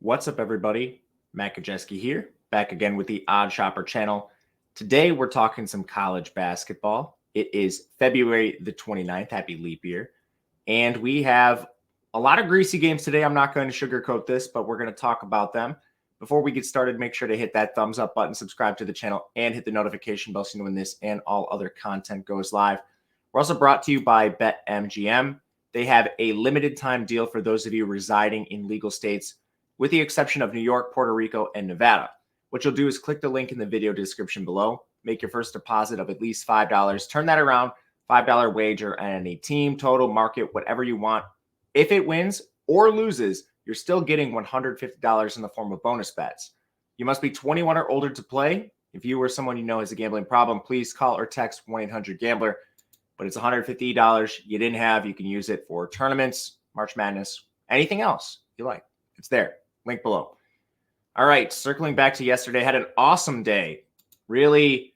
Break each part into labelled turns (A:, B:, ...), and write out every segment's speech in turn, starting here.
A: What's up, everybody? Matt Gajewski here, back again with the Odd Shopper channel. Today, we're talking some college basketball. It is February the 29th. Happy leap year. And we have a lot of greasy games today. I'm not going to sugarcoat this, but we're going to talk about them. Before we get started, make sure to hit that thumbs up button, subscribe to the channel, and hit the notification bell so you know when this and all other content goes live. We're also brought to you by BetMGM. They have a limited time deal for those of you residing in legal states, with the exception of New York, Puerto Rico, and Nevada. What you'll do is click the link in the video description below, make your first deposit of at least $5, turn that around, $5 wager on any team, total, market, whatever you want. If it wins or loses, you're still getting $150 in the form of bonus bets. You must be 21 or older to play. If you or someone you know has a gambling problem, please call or text 1-800-GAMBLER. But it's $150 you didn't have. You can use it for tournaments, March Madness, anything else you like. It's there. Link below. All right, circling back to yesterday, had an awesome day. Really,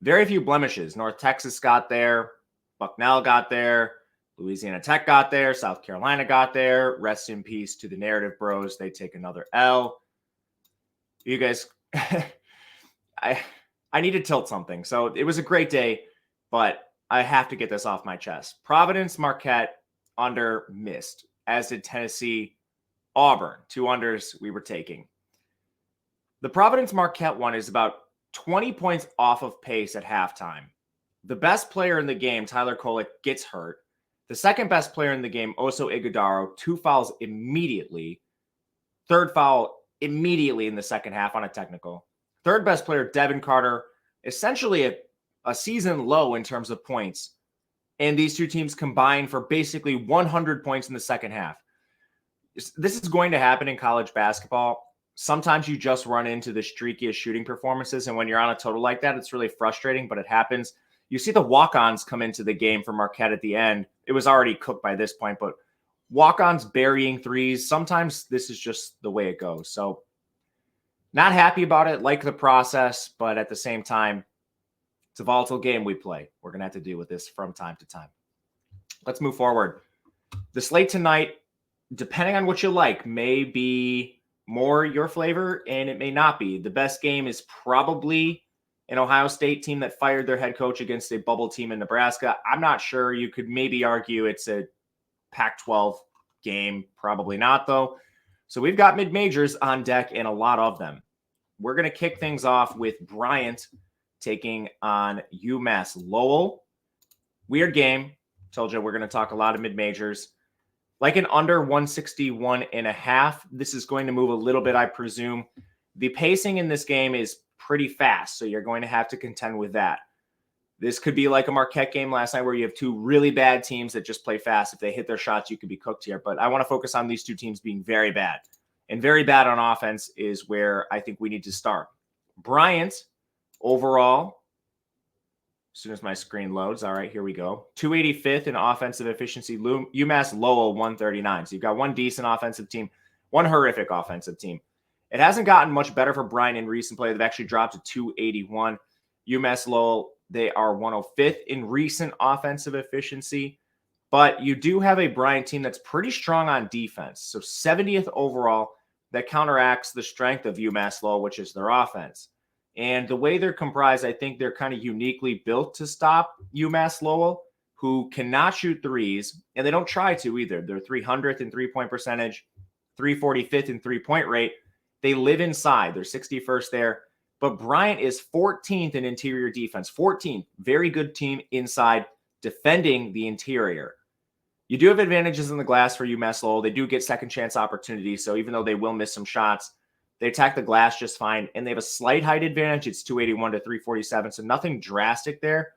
A: very few blemishes. North Texas got there. Bucknell got there. Louisiana Tech got there. South Carolina got there. Rest in peace to the Narrative Bros. They take another L. You guys, I need to tilt something. So it was a great day, but I have to get this off my chest. Providence, Marquette, under missed, as did Tennessee, Auburn. 2 unders we were taking. The Providence-Marquette one is about 20 points off of pace at halftime. The best player in the game, Tyler Kolek, gets hurt. The second best player in the game, Oso Ighodaro, 2 fouls immediately. Third foul immediately in the second half on a technical. Third best player, Devin Carter, essentially a season low in terms of points. And these two teams combined for basically 100 points in the second half. This is going to happen in college basketball. Sometimes you just run into the streakiest shooting performances. And when you're on a total like that, it's really frustrating, but it happens. You see the walk-ons come into the game for Marquette at the end. It was already cooked by this point, but walk-ons burying threes. Sometimes this is just the way it goes. So not happy about it, like the process, but at the same time, it's a volatile game we play. We're going to have to deal with this from time to time. Let's move forward. The slate tonight, depending on what you like, may be more your flavor, and it may not be. The best game is probably an Ohio State team that fired their head coach against a bubble team in Nebraska. I'm not sure. You could maybe argue it's a Pac-12 game. Probably not, though. So we've got mid-majors on deck and a lot of them. We're going to kick things off with Bryant taking on UMass Lowell. Weird game. Told you we're going to talk a lot of mid-majors. Like an under 161.5. This is going to move a little bit, I presume. The pacing in this game is pretty fast, so you're going to have to contend with that. This could be like a Marquette game last night where you have two really bad teams that just play fast. If they hit their shots, you could be cooked here. But I want to focus on these two teams being very bad. And very bad on offense is where I think we need to start. Bryant, overall, as soon as my screen loads. All right, here we go. 285th in offensive efficiency. UMass Lowell, 139. So you've got one decent offensive team, one horrific offensive team. It hasn't gotten much better for Bryant in recent play. They've actually dropped to 281. UMass Lowell, they are 105th in recent offensive efficiency. But you do have a Bryant team that's pretty strong on defense. So 70th overall, that counteracts the strength of UMass Lowell, which is their offense. And the way they're comprised, I think they're kind of uniquely built to stop UMass Lowell, who cannot shoot threes, and they don't try to either. They're 300th in three-point percentage, 345th in three-point rate. They live inside. They're 61st there. But Bryant is 14th in interior defense. 14th. Very good team inside defending the interior. You do have advantages in the glass for UMass Lowell. They do get second chance opportunities, so even though they will miss some shots, they attack the glass just fine, and they have a slight height advantage. It's 281 to 347, so nothing drastic there.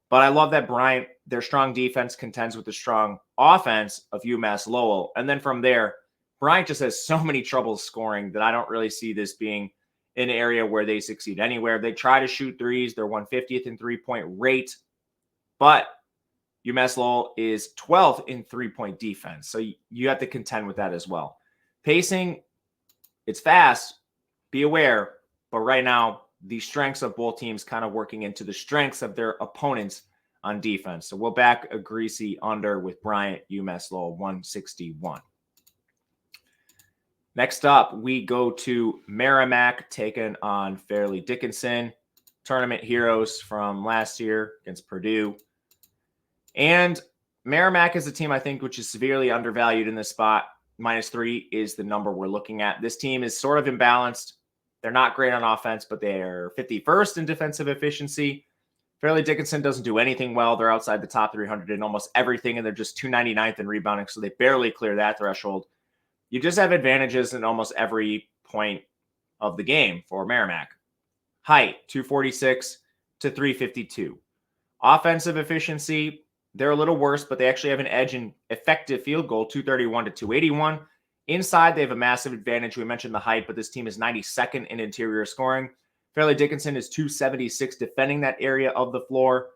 A: But I love that Bryant, their strong defense contends with the strong offense of UMass Lowell. And then from there, Bryant just has so many troubles scoring that I don't really see this being an area where they succeed anywhere. They try to shoot threes. They're 150th in three-point rate. But UMass Lowell is 12th in three-point defense. So you have to contend with that as well. Pacing, it's fast, be aware, but right now, the strengths of both teams kind of working into the strengths of their opponents on defense. So we'll back a greasy under with Bryant, UMass Lowell, 161. Next up, we go to Merrimack taking on Farleigh Dickinson, tournament heroes from last year against Purdue. And Merrimack is a team, I think, which is severely undervalued in this spot. -3 is the number we're looking at. This team is sort of imbalanced. They're not great on offense, but they're 51st in defensive efficiency. Farleigh Dickinson doesn't do anything well. They're outside the top 300 in almost everything, and they're just 299th in rebounding, so they barely clear that threshold. You just have advantages in almost every point of the game for Merrimack. Height, 246 to 352. Offensive efficiency, they're a little worse, but they actually have an edge in effective field goal, 231 to 281. Inside, they have a massive advantage. We mentioned the height, but this team is 92nd in interior scoring. Farleigh Dickinson is 276 defending that area of the floor,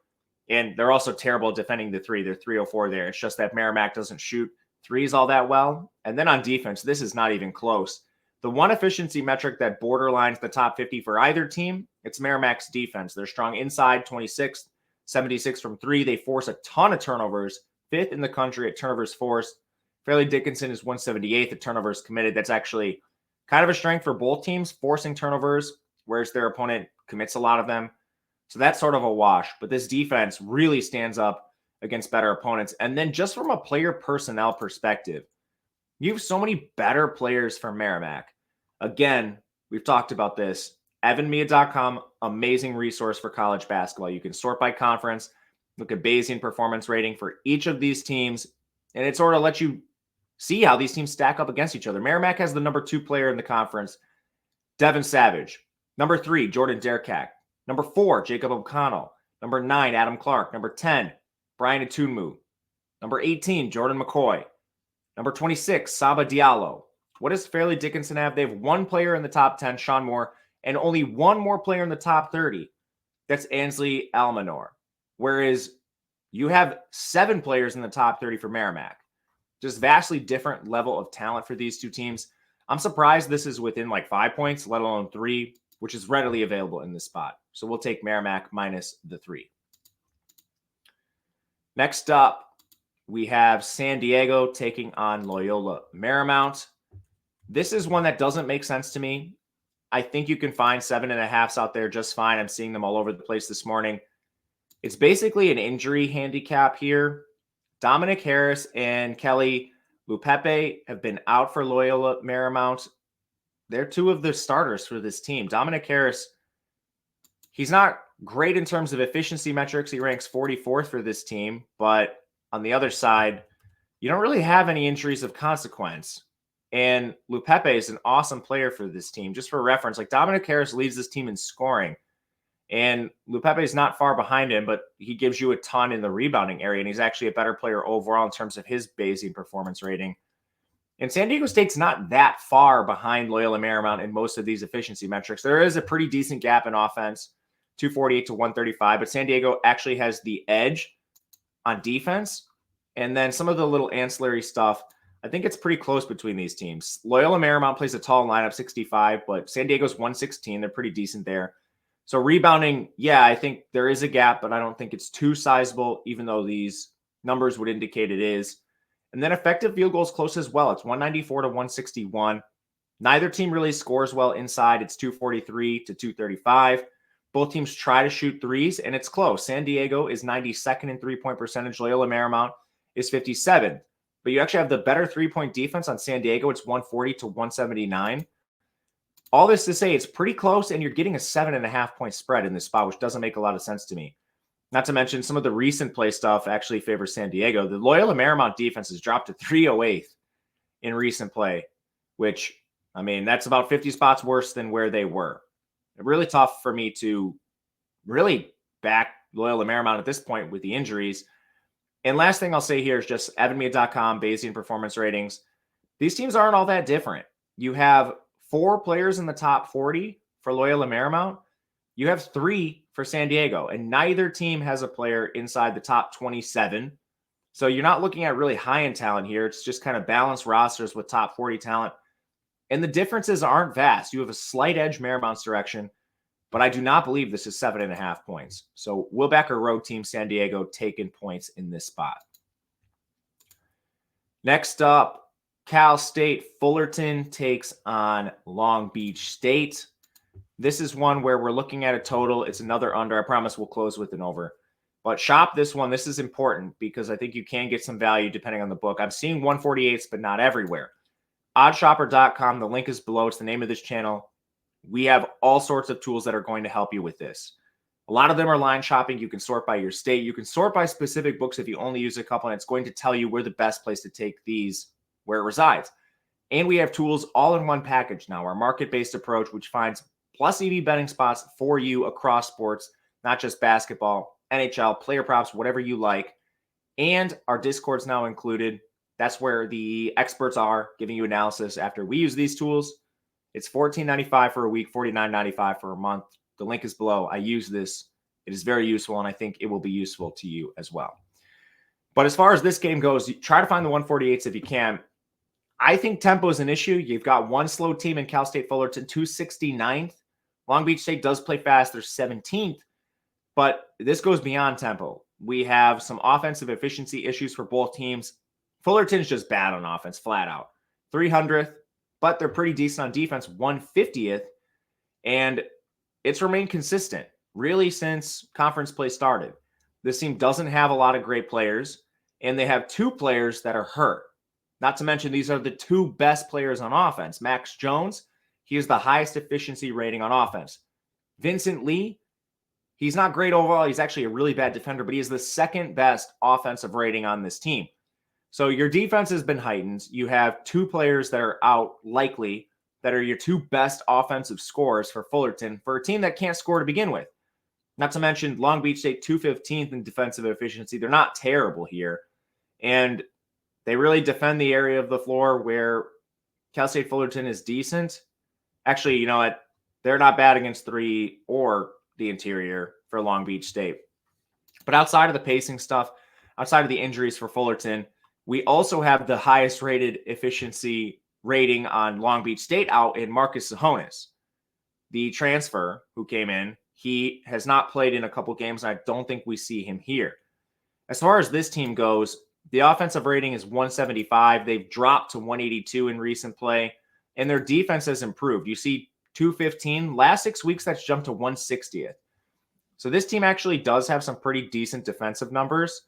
A: and they're also terrible at defending the three. They're 304 there. It's just that Merrimack doesn't shoot threes all that well. And then on defense, this is not even close. The one efficiency metric that borderlines the top 50 for either team, it's Merrimack's defense. They're strong inside, 26th, 76 from three. They force a ton of turnovers, 5th in the country at turnovers forced. Farleigh Dickinson is 178th at turnovers committed. That's actually kind of a strength for both teams, forcing turnovers, whereas their opponent commits a lot of them. So that's sort of a wash. But this defense really stands up against better opponents. And then just from a player personnel perspective, you have so many better players for Merrimack. Again, we've talked about this. evanmedia.com, amazing resource for college basketball. You can sort by conference, look at Bayesian performance rating for each of these teams, and it sort of lets you see how these teams stack up against each other. Merrimack has the number 2 player in the conference, Devin Savage. Number 3, Jordan Derkak. Number 4, Jacob O'Connell. Number 9, Adam Clark. Number 10, Bryant Atunmu. Number 18, Jordan McCoy. Number 26, Saba Diallo. What does Farleigh Dickinson have? They have one player in the top 10, Sean Moore, and only one more player in the top 30. That's Ansley Almanor. Whereas you have 7 players in the top 30 for Merrimack. Just vastly different level of talent for these two teams. I'm surprised this is within like 5 points, let alone 3, which is readily available in this spot. So we'll take Merrimack minus the 3. Next up, we have San Diego taking on Loyola Marymount. This is one that doesn't make sense to me. I think you can find 7.5s out there just fine. I'm seeing them all over the place this morning. It's basically an injury handicap here. Dominic Harris and Kelly Lupepe have been out for Loyola Marymount. They're 2 of the starters for this team. Dominic Harris, he's not great in terms of efficiency metrics. He ranks 44th for this team. But on the other side, you don't really have any injuries of consequence. And Lupepe is an awesome player for this team. Just for reference, like Dominic Harris leads this team in scoring. And Lupepe is not far behind him, but he gives you a ton in the rebounding area. And he's actually a better player overall in terms of his Bayesian performance rating. And San Diego State's not that far behind Loyola Marymount in most of these efficiency metrics. There is a pretty decent gap in offense, 248 to 135, but San Diego actually has the edge on defense. And then some of the little ancillary stuff, I think it's pretty close between these teams. Loyola Marymount plays a tall lineup, 65, but San Diego's 116. They're pretty decent there. So rebounding, yeah, I think there is a gap, but I don't think it's too sizable, even though these numbers would indicate it is. And then effective field goals close as well. It's 194 to 161. Neither team really scores well inside. It's 243 to 235. Both teams try to shoot threes, and it's close. San Diego is 92nd in three-point percentage. Loyola Marymount is 57th. But you actually have the better three-point defense on San Diego. It's 140 to 179. All this to say, it's pretty close, and you're getting a 7.5-point spread in this spot, which doesn't make a lot of sense to me. Not to mention some of the recent play stuff actually favors San Diego. The Loyola Marymount defense has dropped to 308th in recent play, which, I mean, that's about 50 spots worse than where they were. Really tough for me to really back Loyola Marymount at this point with the injuries. And last thing I'll say here is just evanmedia.com, Bayesian performance ratings. These teams aren't all that different. You have 4 players in the top 40 for Loyola Marymount. You have 3 for San Diego, and neither team has a player inside the top 27. So you're not looking at really high-end talent here. It's just kind of balanced rosters with top 40 talent. And the differences aren't vast. You have a slight edge Marymount's direction, but I do not believe this is 7.5 points. So we'll back our road team, San Diego, taking points in this spot. Next up, Cal State Fullerton takes on Long Beach State. This is one where we're looking at a total. It's another under. I promise we'll close with an over. But shop this one. This is important because I think you can get some value depending on the book. I'm seeing 148s, but not everywhere. Oddshopper.com. The link is below. It's the name of this channel. We have all sorts of tools that are going to help you with this. A lot of them are line shopping. You can sort by your state. You can sort by specific books if you only use a couple, and it's going to tell you where the best place to take these, where it resides. And we have tools all in one package now. Our market-based approach, which finds plus EV betting spots for you across sports, not just basketball, NHL, player props, whatever you like. And our Discord's now included. That's where the experts are giving you analysis after we use these tools. It's $14.95 for a week, $49.95 for a month. The link is below. I use this. It is very useful, and I think it will be useful to you as well. But as far as this game goes, try to find the 148s if you can. I think tempo is an issue. You've got one slow team in Cal State Fullerton, 269th. Long Beach State does play fast. They're 17th. But this goes beyond tempo. We have some offensive efficiency issues for both teams. Fullerton's just bad on offense, flat out. 300th, but they're pretty decent on defense, 150th. And it's remained consistent, really, since conference play started. This team doesn't have a lot of great players, and they have two players that are hurt. Not to mention, these are the two best players on offense. Max Jones, he is the highest efficiency rating on offense. Vincent Lee, he's not great overall. He's actually a really bad defender, but he is the second best offensive rating on this team. So your defense has been heightened. You have two players that are out likely that are your two best offensive scorers for Fullerton for a team that can't score to begin with. Not to mention Long Beach State 215th in defensive efficiency. They're not terrible here. And they really defend the area of the floor where Cal State Fullerton is decent. Actually, you know what? They're not bad against three or the interior for Long Beach State. But outside of the pacing stuff, outside of the injuries for Fullerton, we also have the highest rated efficiency rating on Long Beach State out in Marcus Sahonis. The transfer who came in, he has not played in a couple games, and I don't think we see him here. As far as this team goes, the offensive rating is 175. They've dropped to 182 in recent play, and their defense has improved. You see 215. Last 6 weeks, that's jumped to 160th. So this team actually does have some pretty decent defensive numbers,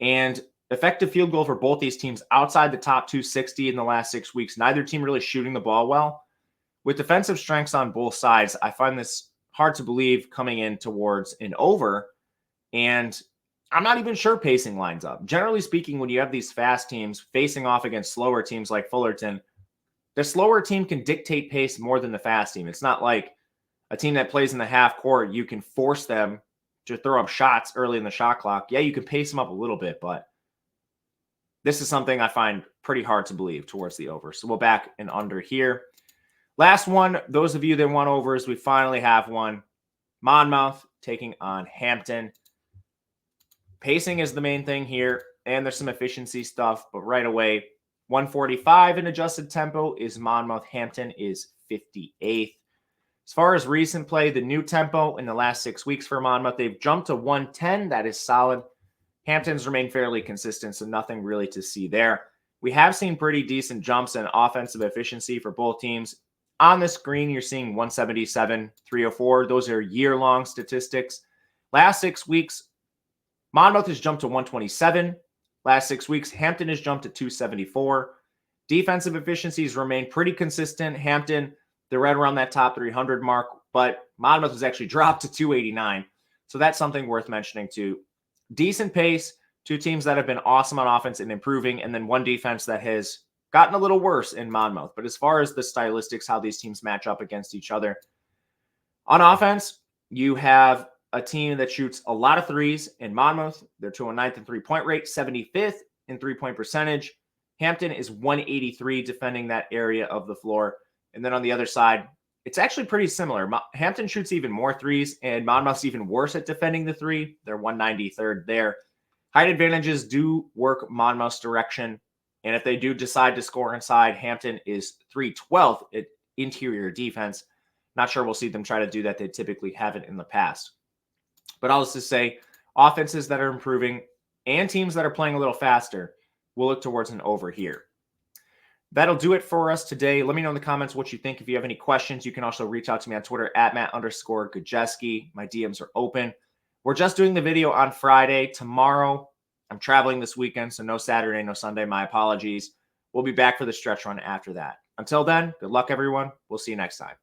A: and effective field goal for both these teams outside the top 260 in the last 6 weeks. Neither team really shooting the ball well. With defensive strengths on both sides, I find this hard to believe coming in towards an over, and I'm not even sure pacing lines up. Generally speaking, when you have these fast teams facing off against slower teams like Fullerton, the slower team can dictate pace more than the fast team. It's not like a team that plays in the half court, you can force them to throw up shots early in the shot clock. Yeah, you can pace them up a little bit, but this is something I find pretty hard to believe towards the over. So we'll back an under here. Last one, those of you that want overs, we finally have one. Monmouth taking on Hampton. Pacing is the main thing here, and there's some efficiency stuff, but right away, 145 in adjusted tempo is Monmouth. Hampton is 58th. As far as recent play, the new tempo in the last 6 weeks for Monmouth, they've jumped to 110. That is solid. Hampton's remained fairly consistent, so nothing really to see there. We have seen pretty decent jumps in offensive efficiency for both teams. On the screen, you're seeing 177, 304. Those are year-long statistics. Last 6 weeks, Monmouth has jumped to 127. Last 6 weeks, Hampton has jumped to 274. Defensive efficiencies remain pretty consistent. Hampton, they're right around that top 300 mark, but Monmouth has actually dropped to 289. So that's something worth mentioning too. Decent pace, two teams that have been awesome on offense and improving, and then one defense that has gotten a little worse in Monmouth. But as far as the stylistics, how these teams match up against each other, on offense, you have a team that shoots a lot of threes in Monmouth. They're 209th in three-point rate, 75th in three-point percentage. Hampton is 183 defending that area of the floor. And then on the other side, it's actually pretty similar. Hampton shoots even more threes, and Monmouth's even worse at defending the three. They're 193rd there. Height advantages do work Monmouth's direction, and if they do decide to score inside, Hampton is 312th at interior defense. Not sure we'll see them try to do that. They typically haven't in the past. But I'll just say, offenses that are improving and teams that are playing a little faster will look towards an over here. that'll do it for us today. Let me know in the comments what you think. If you have any questions, you can also reach out to me on Twitter at Matt_Gajewski. My DMs are open. We're just doing the video on Friday. Tomorrow, I'm traveling this weekend, so no Saturday, no Sunday. My apologies. We'll be back for the stretch run after that. Until then, good luck, everyone. We'll see you next time.